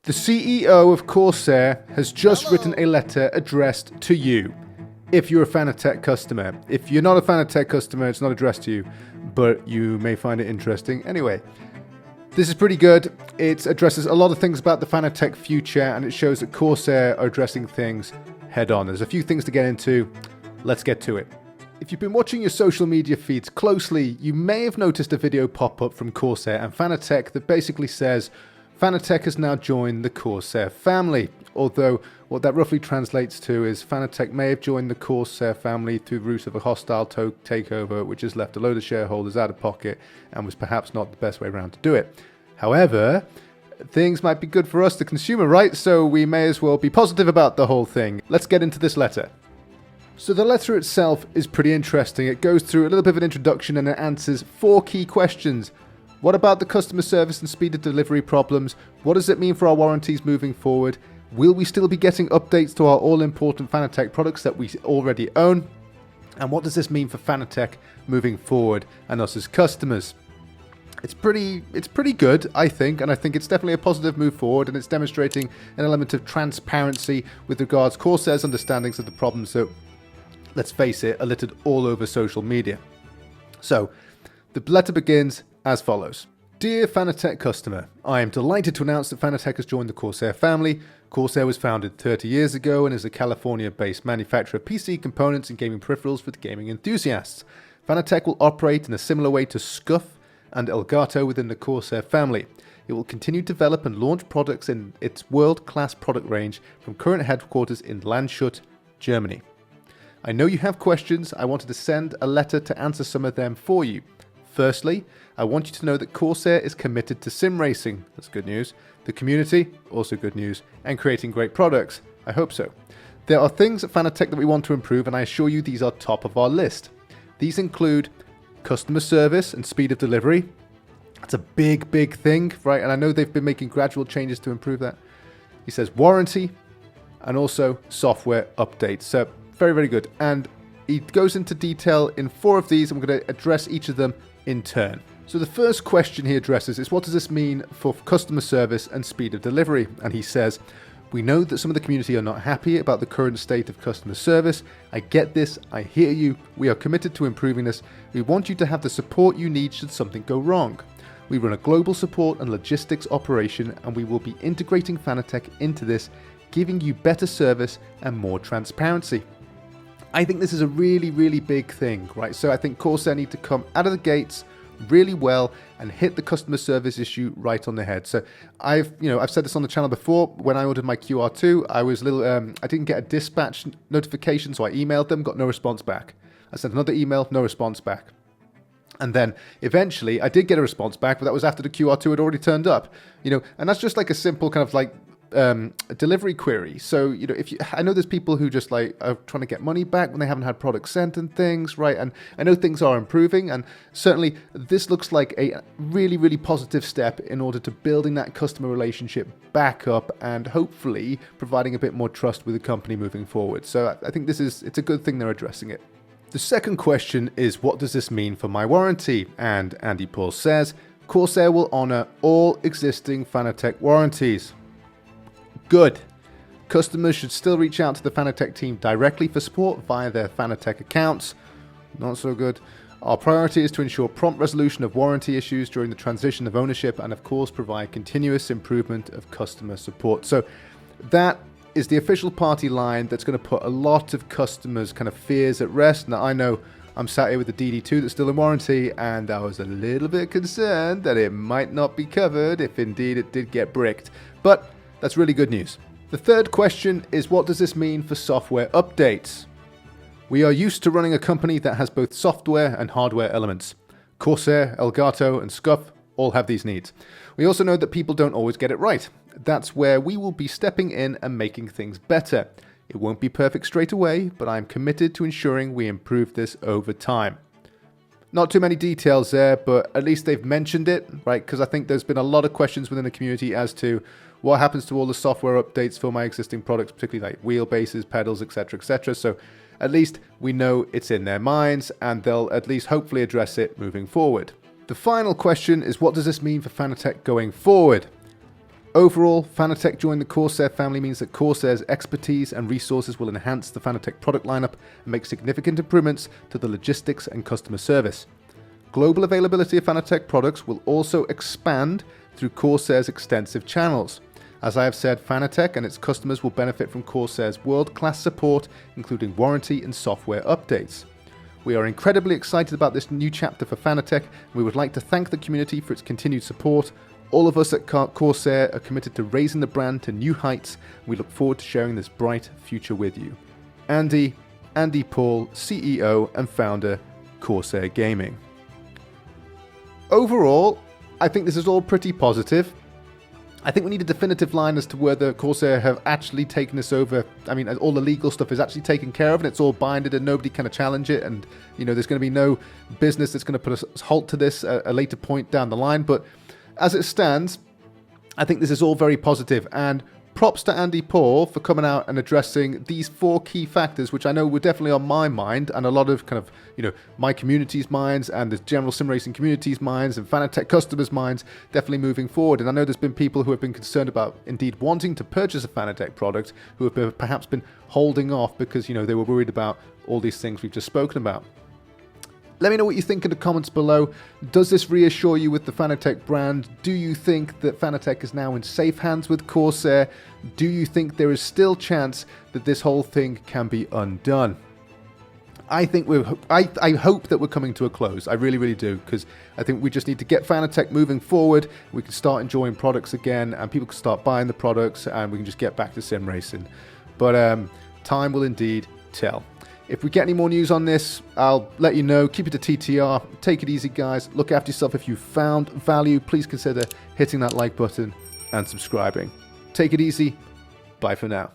The CEO of Corsair has just written a letter addressed to you, if you're a Fanatec customer. If you're not a Fanatec customer, it's not addressed to you, but you may find it interesting. Anyway, this is pretty good. It addresses a lot of things about the Fanatec future, and it shows that Corsair are addressing things head on. There's a few things to get into. Let's get to it. If you've been watching your social media feeds closely, you may have noticed a video pop up from Corsair and Fanatec that basically says, Fanatec has now joined the Corsair family, although what that roughly translates to is Fanatec may have joined the Corsair family through the route of a hostile takeover, which has left a load of shareholders out of pocket and was perhaps not the best way around to do it. However, things might be good for us, the consumer, right? So we may as well be positive about the whole thing. Let's get into this letter. So the letter itself is pretty interesting. It goes through a little bit of an introduction and it answers 4 key questions. What about the customer service and speed of delivery problems? What does it mean for our warranties moving forward? Will we still be getting updates to our all-important Fanatec products that we already own? And what does this mean for Fanatec moving forward and us as customers? It's pretty good, I think, and I think it's definitely a positive move forward, and it's demonstrating an element of transparency with regards Corsair's understandings of the problems that, let's face it, are littered all over social media. So, the letter begins as follows. Dear Fanatec customer, I am delighted to announce that Fanatec has joined the Corsair family. Corsair was founded 30 years ago and is a California-based manufacturer of PC components and gaming peripherals for gaming enthusiasts. Fanatec will operate in a similar way to Scuff and Elgato within the Corsair family. It will continue to develop and launch products in its world-class product range from current headquarters in Landshut, Germany. I know you have questions. I wanted to send a letter to answer some of them for you. Firstly, I want you to know that Corsair is committed to sim racing, that's good news, the community, also good news, and creating great products, I hope so. There are things at Fanatec that we want to improve, and I assure you these are top of our list. These include customer service and speed of delivery. That's a big thing, right? And I know they've been making gradual changes to improve that. He says warranty, and also software updates. So very good. And he goes into detail in 4 of these, and we're going to address each of them in turn. So the first question he addresses is, what does this mean for customer service and speed of delivery? And he says, we know that some of the community are not happy about the current state of customer service. I get this. I hear you. We are committed to improving this. We want you to have the support you need should something go wrong. We run a global support and logistics operation, and we will be integrating Fanatec into this, giving you better service and more transparency. I think this is a really big thing, right? So I think Corsair need to come out of the gates really well and hit the customer service issue right on the head. So I've said this on the channel before. When I ordered my QR2, I was I didn't get a dispatch notification, so I emailed them, got no response back. I sent another email, no response back. And then eventually I did get a response back, but that was after the QR2 had already turned up. And that's just like a simple kind of like a delivery query. So I know there's people who just like are trying to get money back when they haven't had products sent and things, right? And I know things are improving, and certainly this looks like a really positive step in order to building that customer relationship back up and hopefully providing a bit more trust with the company moving forward. So I think it's a good thing they're addressing it. The second question is, what does this mean for my warranty? And Andy Paul says, Corsair will honor all existing Fanatec warranties. Good. Customers should still reach out to the Fanatec team directly for support via their Fanatec accounts. Not so good. Our priority is to ensure prompt resolution of warranty issues during the transition of ownership and, of course, provide continuous improvement of customer support. So that is the official party line that's going to put a lot of customers' kind of fears at rest. Now, I know I'm sat here with the DD2 that's still in warranty, and I was a little bit concerned that it might not be covered if indeed it did get bricked. But that's really good news. The third question is, what does this mean for software updates? We are used to running a company that has both software and hardware elements. Corsair, Elgato, and Scuff all have these needs. We also know that people don't always get it right. That's where we will be stepping in and making things better. It won't be perfect straight away, but I'm committed to ensuring we improve this over time. Not too many details there, but at least they've mentioned it, right? Because I think there's been a lot of questions within the community as to what happens to all the software updates for my existing products, particularly like wheelbases, pedals, etc. So at least we know it's in their minds, and they'll at least hopefully address it moving forward. The final question is, what does this mean for Fanatec going forward? Overall, Fanatec joining the Corsair family means that Corsair's expertise and resources will enhance the Fanatec product lineup and make significant improvements to the logistics and customer service. Global availability of Fanatec products will also expand through Corsair's extensive channels. As I have said, Fanatec and its customers will benefit from Corsair's world-class support, including warranty and software updates. We are incredibly excited about this new chapter for Fanatec, and we would like to thank the community for its continued support. All of us at Corsair are committed to raising the brand to new heights, and we look forward to sharing this bright future with you. Andy Paul, CEO and founder, Corsair Gaming. Overall, I think this is all pretty positive. I think we need a definitive line as to whether Corsair have actually taken this over. I mean, all the legal stuff is actually taken care of and it's all binded and nobody can challenge it. And, there's going to be no business that's going to put a halt to this at a later point down the line. But as it stands, I think this is all very positive. And props to Andy Paul for coming out and addressing these 4 key factors, which I know were definitely on my mind and a lot of kind of, my community's minds and the general sim racing community's minds and Fanatec customers' minds definitely moving forward. And I know there's been people who have been concerned about indeed wanting to purchase a Fanatec product who have perhaps been holding off because, they were worried about all these things we've just spoken about. Let me know what you think in the comments below. Does this reassure you with the Fanatec brand? Do you think that Fanatec is now in safe hands with Corsair? Do you think there is still chance that this whole thing can be undone? I hope that we're coming to a close. I really, really do, because I think we just need to get Fanatec moving forward. We can start enjoying products again, and people can start buying the products, and we can just get back to sim racing. But time will indeed tell. If we get any more news on this, I'll let you know. Keep it to TTR. Take it easy, guys. Look after yourself. If you found value, please consider hitting that like button and subscribing. Take it easy. Bye for now.